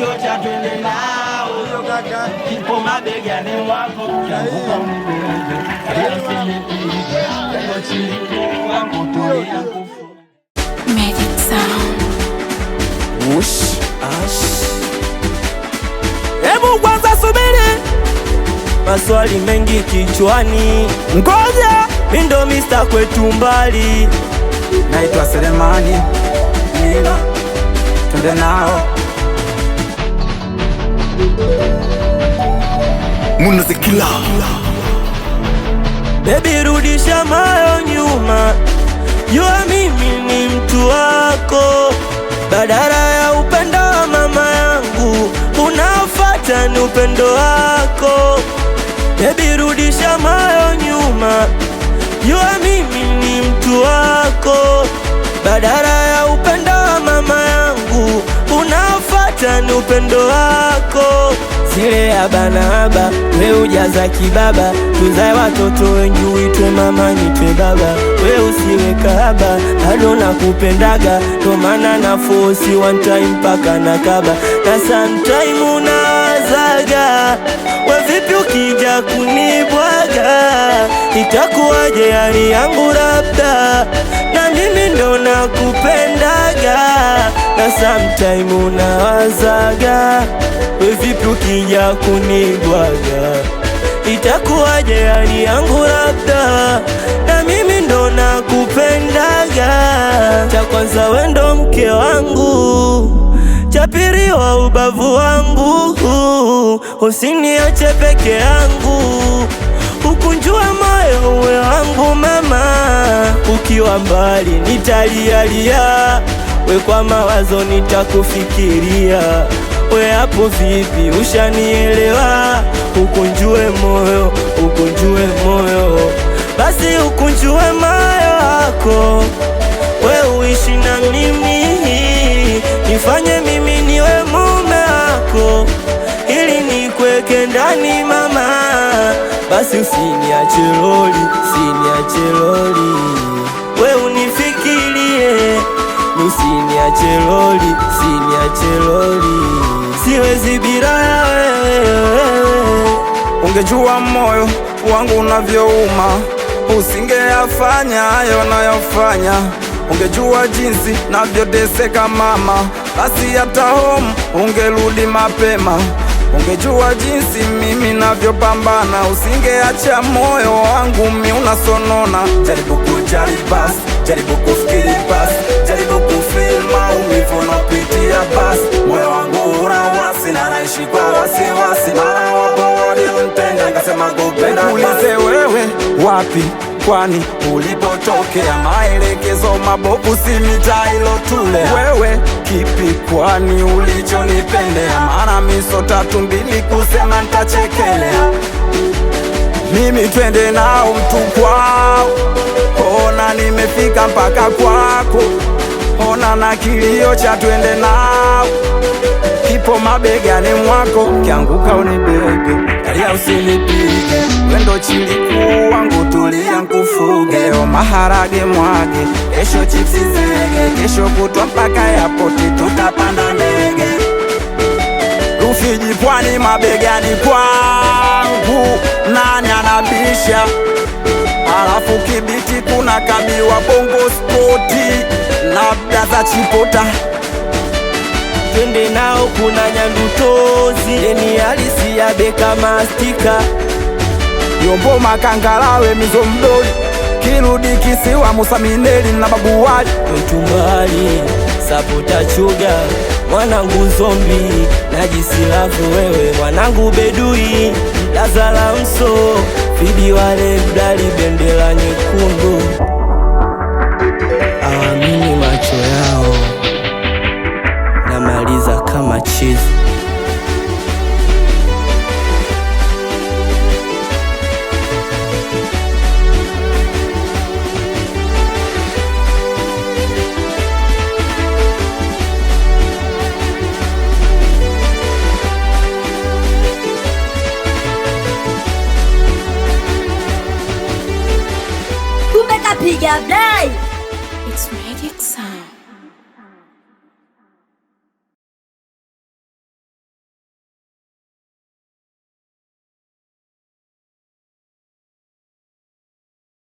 Yocha twende nao kipo mabegani mwako kianguka unibebe ya usinipige ya chini wangu tulia Magic Sound. Ush, ash. Hebu kwanza subiri, maswali mengi kichwani, ngoja mindo Mr. kwetu mbali. Naitwa Selemani Nina, twende nao Munazikila. Baby rudisha mayo nyuma, jua mimi ni mtu wako, badala ya upendo wa mama yangu unafuata ni upendo wako. Baby rudisha mayo nyuma, jua mimi ni mtu wako, badala ya upendo wa mama yangu unafuata ni upendo wako. Zile ya banaba, we ujaza kibaba, tuzae watoto wengi uitwe mama nitwe baba. We usiwe kahaba, bado nakupendaga, ndo maana na force one time paka na kaba. Na sometime unawazaga, we vipi ukija kunibwaga, itakuwaje hali yangu labda, na mimi ndo nakupendaga. Na sometime unawazaga, we vipi ukija kunibwaga, itakuwaje hali yangu labda, na mimi ndo nakupendaga. Cha kwanza we ndo mke wangu, cha pili wa ubavu wangu, usiniache peke yangu, ukunjua moyo uwe wangu mama. Ukiwa mbali nitalialia, we kwa mawazo nitakufikiria. We hapo vipi, ushanielewa? Ukunjue moyo, ukunjue moyo, basi ukunjue moyo wako. We uishi na mimi, nifanye mimi niwe mume wako, ili nikweke ndani mama. Basi usiniache loli, usiniache loli, we unifikirie. Usiniache loli, usiniache loli, siwezi bila wewe. Ungejua moyo wangu unavyouma, usingeyafanya hayo nayofanya. Ungejua jinsi navyoteseka mama, basi hata home ungerudi mapema. Ungejua jinsi mimi navyopambana, usingeacha moyo wangu mi unasonona. Jaribu kujali basi, jaribu kufikiri basi, jaribu kufeel maumivu napitia basi. Moyo wangu unawasi na naishi kwa wasiwasi, mara wapo walionipenda nikasema kupenda basi. Ulize wewe wapi, kwani ulipotokea, maelekezo mabovu si mitaa ilotule. Wewe kipi kwani ulichonipendea, maana miso tatu mbili kusema ntachekelea. Mimi twende nao mtu kwao, ona nimefika mpaka kwako, ona na kilio cha twende nao kipo mabegani mwako, kianguka unibebe, kalia usinipige, wendo chiliku wangu tulia nkufuge. Leo maharage mwage, kesho chipsi zege, kesho kutwa mpaka yapoti tutapanda ndege. Rufiji pwani mabegani kwangu, nani anabisha? Alafu Kibiti kuna kabiwa Bongo Spoti, labda za Chipota. Twende nao kuna Nyandutozi, yeni halisi ya beka mastika, Yombo Makangalawe mizo mdoli, Kirudi Kisiwa Musamineli na Babu Wali. Mtumbali sapota chuga, mwanangu zombi najisilavu wewe, mwanangu bedui Lazala mso, Fidi wale mdali bendera nyekundu. Awamini macho yao, namaliza kama chizi. Kumbe kapiga blai.